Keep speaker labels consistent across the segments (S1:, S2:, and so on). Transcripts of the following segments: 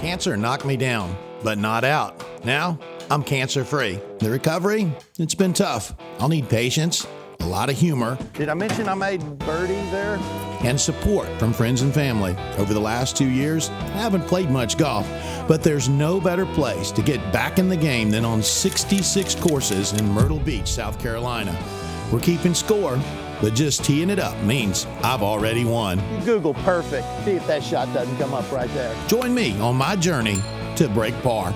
S1: Cancer knocked me down, but not out. Now, I'm cancer-free. The recovery, it's been tough. I'll need patience, a lot of humor.
S2: Did I mention I made birdie there?
S1: And support from friends and family. Over the last 2 years, I haven't played much golf, but there's no better place to get back in the game than on 66 courses in Myrtle Beach, South Carolina. We're keeping score, but just teeing it up means I've already won.
S2: You Google perfect. See if that shot doesn't come up right there.
S1: Join me on my journey to break par.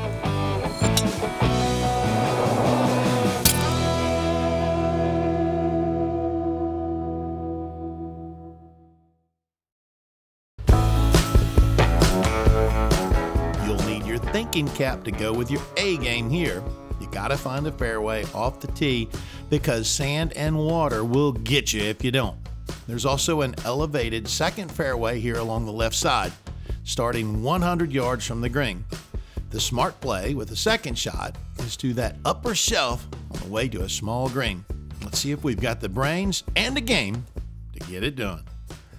S1: Thinking cap to go with your A game here. You gotta find a fairway off the tee because sand and water will get you if you don't. There's also an elevated second fairway here along the left side, starting 100 yards from the green. The smart play with the second shot is to that upper shelf on the way to a small green. Let's see if we've got the brains and the game to get it done.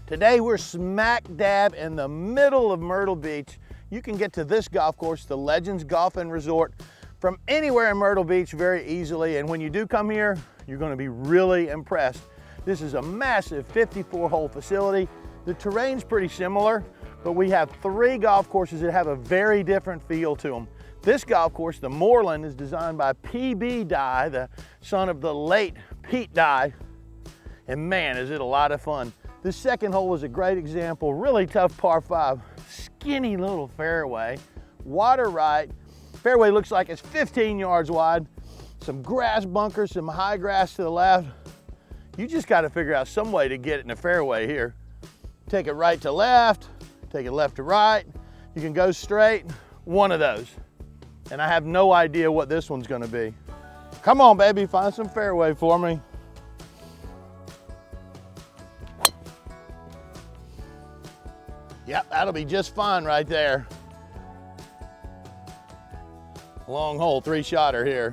S2: Today we're smack dab in the middle of Myrtle Beach. You can get to this golf course, the Legends Golf and Resort, from anywhere in Myrtle Beach very easily. And when you do come here, you're going to be really impressed. This is a massive 54-hole facility. The terrain's pretty similar, but we have 3 golf courses that have a very different feel to them. This golf course, the Moorland, is designed by P.B. Dye, the son of the late Pete Dye. And man, is it a lot of fun. This second hole is a great example, really tough par 5. Skinny little fairway, water right. Fairway looks like it's 15 yards wide. Some grass bunkers, some high grass to the left. You just got to figure out some way to get it in the fairway here. Take it right to left, take it left to right. You can go straight, one of those. And I have no idea what this one's going to be. Come on, baby, find some fairway for me. Yep, that'll be just fine right there. Long hole, 3-shotter here.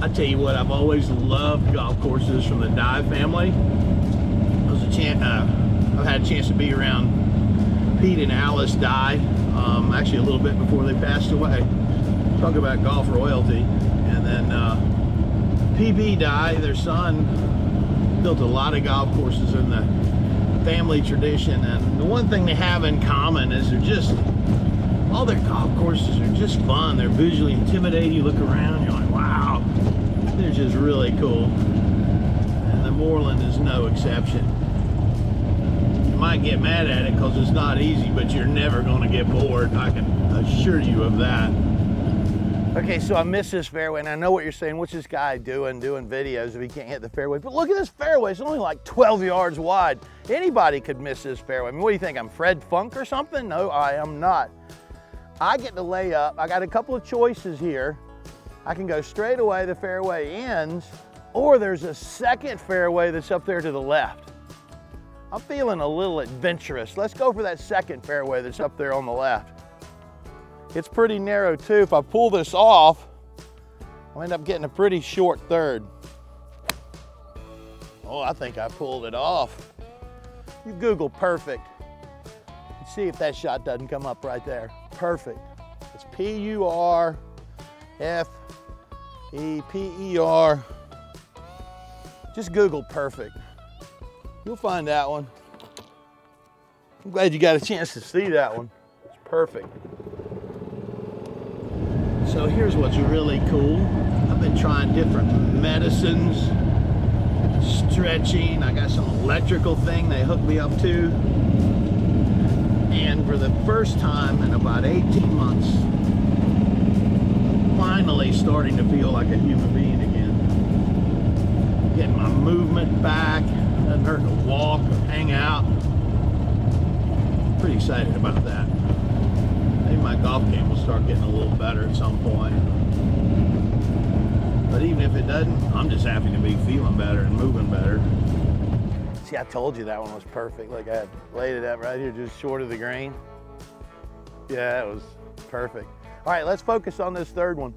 S2: I tell you what, I've always loved golf courses from the Dye family. I've had a chance to be around Pete and Alice Dye, actually a little bit before they passed away. Talk about golf royalty. And then P.B. Dye, their son, built a lot of golf courses in the family tradition, and the one thing they have in common is all their golf courses are just fun. They're visually intimidating. You look around, you're like, wow, they're just really cool. And the Moorland is no exception. You might get mad at it because it's not easy, but you're never going to get bored. I can assure you of that. Okay, so I missed this fairway, and I know what you're saying. What's this guy doing videos if he can't hit the fairway? But look at this fairway. It's only like 12 yards wide. Anybody could miss this fairway. I mean, what do you think? I'm Fred Funk or something? No, I am not. I get to lay up. I got a couple of choices here. I can go straight away, the fairway ends, or there's a second fairway that's up there to the left. I'm feeling a little adventurous. Let's go for that second fairway that's up there on the left. It's pretty narrow too. If I pull this off, I'll end up getting a pretty short third. Oh, I think I pulled it off. You Google perfect. And see if that shot doesn't come up right there. Perfect. It's P-U-R-F-E-P-E-R. Just Google perfect. You'll find that one. I'm glad you got a chance to see that one. It's perfect. So here's what's really cool. I've been trying different medicines, stretching. I got some electrical thing they hooked me up to. And for the first time in about 18 months, finally starting to feel like a human being again. Getting my movement back. Doesn't hurt to walk or hang out. Pretty excited about that. Maybe my golf game will start getting a little better at some point. But even if it doesn't, I'm just happy to be feeling better and moving better. See, I told you that one was perfect. Like I laid it up right here, just short of the green. Yeah, it was perfect. All right, let's focus on this third one.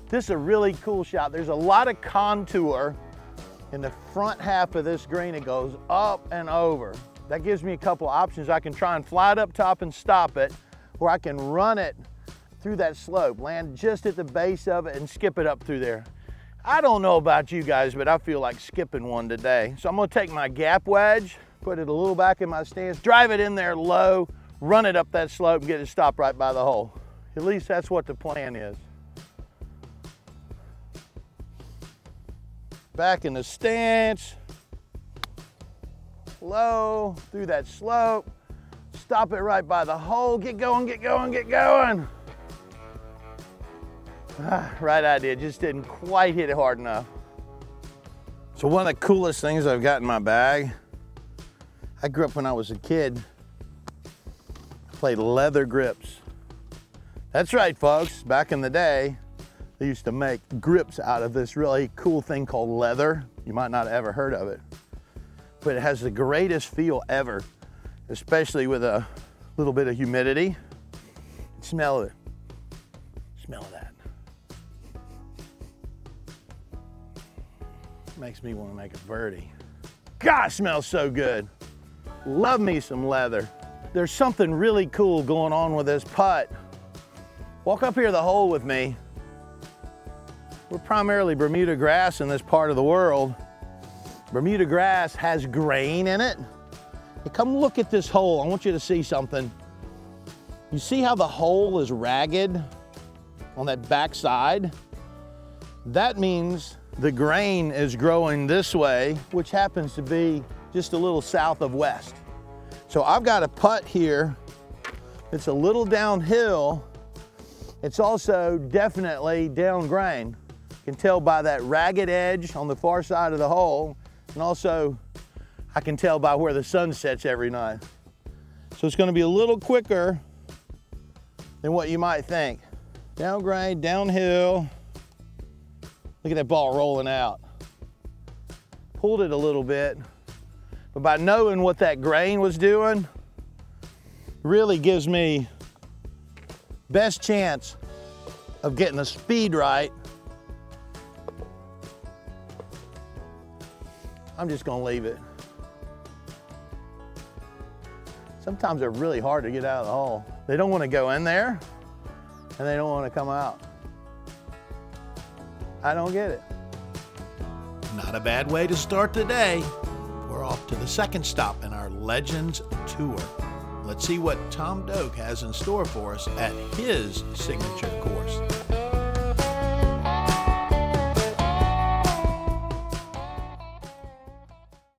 S2: This is a really cool shot. There's a lot of contour in the front half of this green. It goes up and over. That gives me a couple of options. I can try and fly it up top and stop it,
S1: where I can run it through that slope, land just at the base of it and skip it up through there. I don't know about you guys, but I feel like skipping one today. So I'm gonna take my gap wedge, put it a little back in my stance, drive it in there low, run it up that slope and get it stopped right by the hole. At least that's what the plan is. Back in the stance, low, through that slope, stop it right by the hole, get going, get going, get going. Right idea, just didn't quite hit it hard enough. So one of the coolest things I've got in my bag, I grew up when I was a kid, I played leather grips. That's right, folks, back in the day, they used to make grips out of this really cool thing called leather. You might not have ever heard of it, but it has the greatest feel ever, especially with a little bit of humidity. Smell it, smell that. Makes me want to make a birdie. God, it smells so good. Love me some leather. There's something really cool going on with this putt. Walk up here to the hole with me. We're primarily Bermuda grass in this part of the world. Bermuda grass has grain in it. Hey, come look at this hole. I want you to see something. You see how the hole is ragged on that back side? That means the grain is growing this way, which happens to be just a little south of west. So I've got a putt here. It's a little downhill. It's also definitely down grain. You can tell by that ragged edge on the far side of the hole. And also I can tell by where the sun sets every night. So it's gonna be a little quicker than what you might think. Down grain, downhill. Look at that ball rolling out. Pulled it a little bit, but by knowing what that grain was doing, really gives me best chance of getting the speed right. I'm just gonna leave it. Sometimes they're really hard to get out of the hole. They don't wanna go in there, and they don't wanna come out. I don't get it.
S2: Not a bad way to start the day. We're off to the second stop in our Legends Tour. Let's see what Tom Doak has in store for us at his signature course.